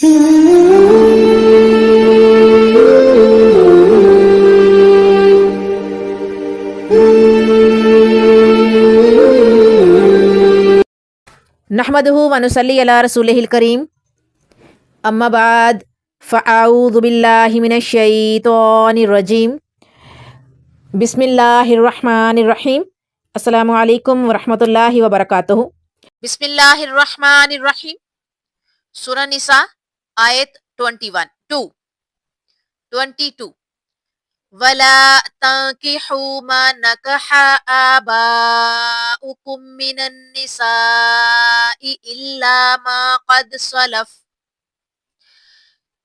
نحمدہ و نصلی علی رسولہ الکریم، اما بعد فاعوذ باللہ من الشیطان الرجیم، بسم اللہ الرحمن الرحیم۔ السلام علیکم ورحمۃ اللہ وبرکاتہ۔ بسم اللہ الرحمن الرحیم۔ سورہ نساء آیت 22 وَلَا تَنْكِحُوا مَا نَكَحَ آبَاؤُكُم مِّنَ النِّسَاءِ إِلَّا مَا قَدْ سَلَفَ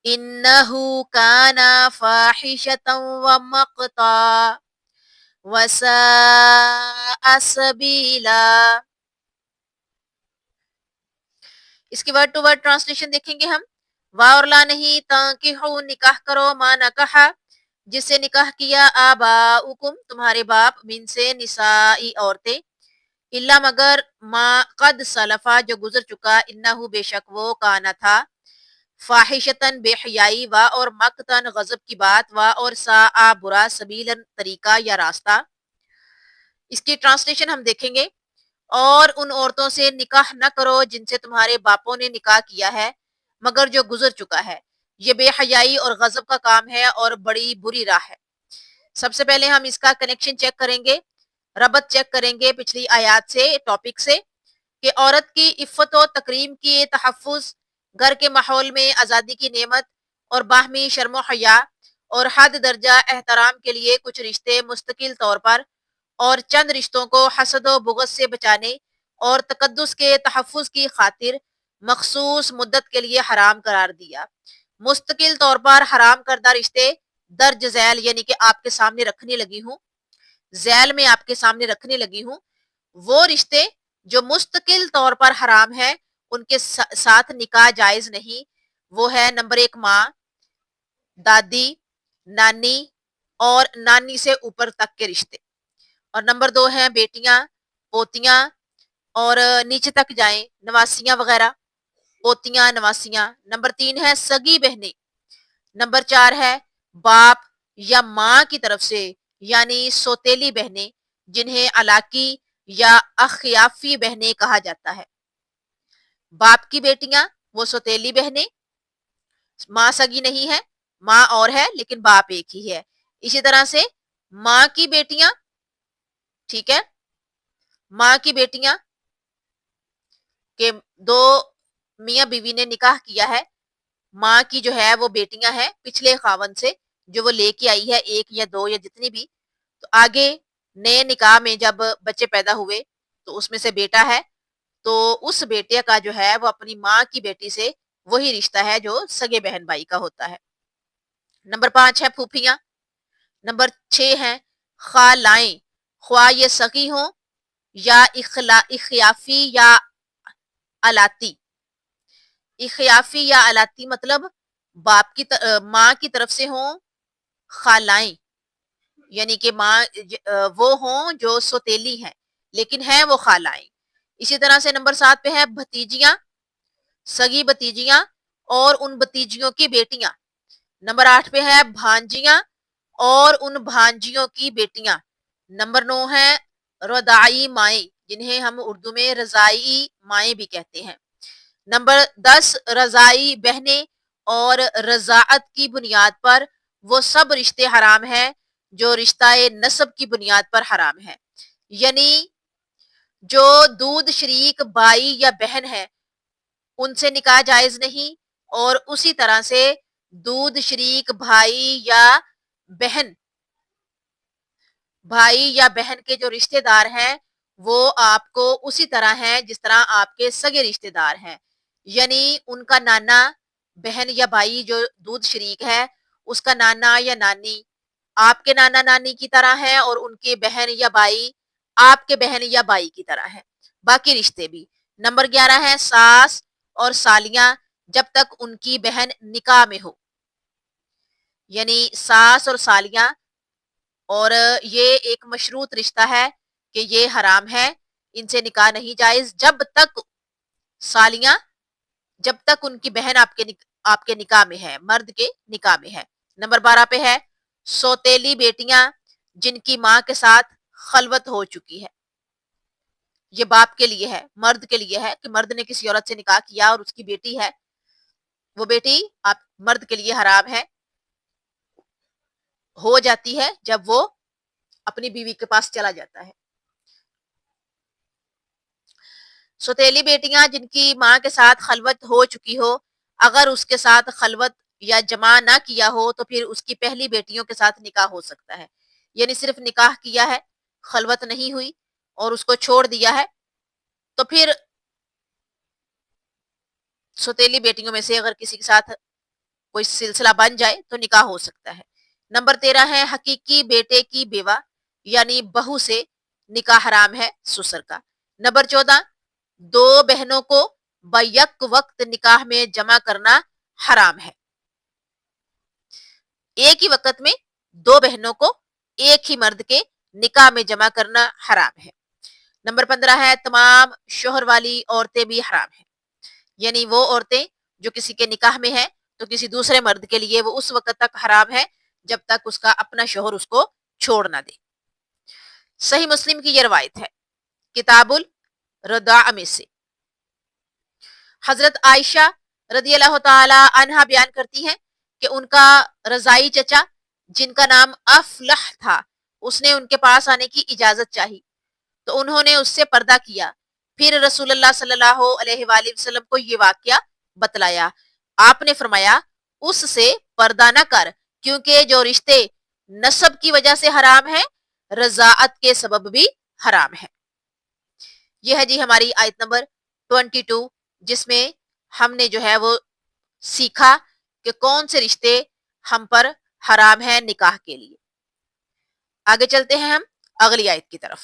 إِنَّهُ كَانَ فَاحِشَةً وَمَقْتًا وَسَاءَ سَبِيلًا۔ اس کی ورڈ ٹو ورڈ ٹرانسلیشن دیکھیں گے ہم۔ وا اور لا نہیں، تنکحو نکاح کرو، ما نکحا جس سے نکاح کیا، آباؤکم تمہارے باپ، من سے نسائی عورتیں، الا مگر ما قد سلفا جو گزر چکا، انہو بے شک وہ کانا تھا، فاحشتن بے حیائی، وا اور مقتن غضب کی بات، وا اور ساء برا، سبیلن طریقہ یا راستہ۔ اس کی ٹرانسلیشن ہم دیکھیں گے۔ اور ان عورتوں سے نکاح نہ کرو جن سے تمہارے باپوں نے نکاح کیا ہے مگر جو گزر چکا ہے، یہ بے حیائی اور غضب کا کام ہے اور بڑی بری راہ ہے۔ سب سے پہلے ہم اس کا کنیکشن چیک کریں گے، ربط چیک کریں گے پچھلی آیات سے، ٹاپک سے، کہ عورت کی عفت و تکریم کی تحفظ، گھر کے ماحول میں آزادی کی نعمت اور باہمی شرم و حیا اور حد درجہ احترام کے لیے کچھ رشتے مستقل طور پر اور چند رشتوں کو حسد و بغض سے بچانے اور تقدس کے تحفظ کی خاطر مخصوص مدت کے لیے حرام قرار دیا۔ مستقل طور پر حرام کردہ رشتے درج ذیل یعنی کہ آپ کے سامنے رکھنے لگی ہوں، ذیل میں آپ کے سامنے رکھنے لگی ہوں، وہ رشتے جو مستقل طور پر حرام ہیں ان کے ساتھ نکاح جائز نہیں۔ وہ ہے نمبر 1 ماں، دادی، نانی اور نانی سے اوپر تک کے رشتے، اور نمبر 2 ہیں بیٹیاں، پوتیاں، اور نیچے تک جائیں نواسیاں وغیرہ، پوتیاں، نواسیاں۔ نمبر 3 ہے سگی بہنیں۔ نمبر 4 ہے باپ یا ماں کی طرف سے یعنی سوتیلی بہنیں جنہیں علاقی یا اخیافی بہنیں کہا جاتا ہے۔ باپ کی بیٹیاں وہ سوتیلی بہنیں، ماں سگی نہیں ہے، ماں اور ہے لیکن باپ ایک ہی ہے۔ اسی طرح سے ماں کی بیٹیاں، ٹھیک ہے، ماں کی بیٹیاں کہ 2 میاں بیوی نے نکاح کیا ہے، ماں کی جو ہے وہ بیٹیاں ہیں پچھلے خاوند سے جو وہ لے کے آئی ہے، 1 یا 2 یا جتنی بھی، تو آگے نئے نکاح میں جب بچے پیدا ہوئے تو اس میں سے بیٹا ہے تو اس بیٹے کا جو ہے وہ اپنی ماں کی بیٹی سے وہی رشتہ ہے جو سگے بہن بھائی کا ہوتا ہے۔ نمبر 5 ہے پھوپھیاں۔ نمبر 6 ہیں خالائیں، خواہ یہ سگی ہوں یا اخیافی یا الاتی۔ اخیافی یا الاتی مطلب باپ کی ماں کی طرف سے ہوں خالائیں، یعنی کہ ماں وہ ہوں جو سوتیلی ہیں لیکن ہیں وہ خالائیں۔ اسی طرح سے نمبر 7 پہ ہے بھتیجیاں، سگی بھتیجیاں اور ان بھتیجیوں کی بیٹیاں۔ نمبر 8 پہ ہے بھانجیاں اور ان بھانجیوں کی بیٹیاں۔ نمبر 9 ہے رضاعی مائیں جنہیں ہم اردو میں رضاعی مائیں بھی کہتے ہیں۔ نمبر 10 رضاعی بہنیں اور رضاعت کی بنیاد پر وہ سب رشتے حرام ہیں جو رشتہ نسب کی بنیاد پر حرام ہیں، یعنی جو دودھ شریک بھائی یا بہن ہے ان سے نکاح جائز نہیں، اور اسی طرح سے دودھ شریک بھائی یا بہن کے جو رشتہ دار ہیں وہ آپ کو اسی طرح ہیں جس طرح آپ کے سگے رشتہ دار ہیں، یعنی ان کا نانا بہن یا بھائی جو دودھ شریک ہے اس کا نانا یا نانی آپ کے نانا نانی کی طرح ہے اور ان کے بہن یا بھائی آپ کے بہن یا بھائی کی طرح ہے، باقی رشتے بھی۔ نمبر 11 ہے ساس اور سالیاں جب تک ان کی بہن نکاح میں ہو، یعنی ساس اور سالیاں، اور یہ ایک مشروط رشتہ ہے کہ یہ حرام ہے، ان سے نکاح نہیں جائز جب تک سالیاں، جب تک ان کی بہن آپ کے آپ کے نکاح میں ہے، مرد کے نکاح میں ہے۔ نمبر 12 پہ ہے سوتیلی بیٹیاں جن کی ماں کے ساتھ خلوت ہو چکی ہے۔ یہ باپ کے لیے ہے، مرد کے لیے ہے کہ مرد نے کسی عورت سے نکاح کیا اور اس کی بیٹی ہے، وہ بیٹی آپ مرد کے لیے حرام ہے، ہو جاتی ہے جب وہ اپنی بیوی کے پاس چلا جاتا ہے۔ سوتیلی بیٹیاں جن کی ماں کے ساتھ خلوت ہو چکی ہو، اگر اس کے ساتھ خلوت یا جماع نہ کیا ہو تو پھر اس کی پہلی بیٹیوں کے ساتھ نکاح ہو سکتا ہے، یعنی صرف نکاح کیا ہے، خلوت نہیں ہوئی اور اس کو چھوڑ دیا ہے، تو پھر سوتیلی بیٹیوں میں سے اگر کسی کے ساتھ کوئی سلسلہ بن جائے تو نکاح ہو سکتا ہے۔ نمبر 13 ہے حقیقی بیٹے کی بیوہ یعنی بہو سے نکاح حرام ہے، سسر کا۔ نمبر 14 دو بہنوں کو بیک وقت نکاح میں جمع کرنا حرام ہے، ایک ہی وقت میں دو بہنوں کو ایک ہی مرد کے نکاح میں جمع کرنا حرام ہے۔ نمبر 15 ہے تمام شوہر والی عورتیں بھی حرام ہیں، یعنی وہ عورتیں جو کسی کے نکاح میں ہیں تو کسی دوسرے مرد کے لیے وہ اس وقت تک حرام ہے جب تک اس کا اپنا شوہر اس کو چھوڑ نہ دے۔ صحیح مسلم کی یہ روایت ہے کتاب الرضاع میں سے۔ حضرت عائشہ رضی اللہ تعالی عنہا بیان کرتی ہیں کہ ان کا رضائی چچا جن کا نام افلح تھا، اس نے ان کے پاس آنے کی اجازت چاہی تو انہوں نے اس سے پردہ کیا، پھر رسول اللہ صلی اللہ علیہ وآلہ وسلم کو یہ واقعہ بتلایا، آپ نے فرمایا اس سے پردہ نہ کر کیونکہ جو رشتے نسب کی وجہ سے حرام ہیں رضاعت کے سبب بھی حرام ہے۔ یہ ہے جی ہماری آیت نمبر 22 جس میں ہم نے جو ہے وہ سیکھا کہ کون سے رشتے ہم پر حرام ہیں نکاح کے لیے۔ آگے چلتے ہیں ہم اگلی آیت کی طرف۔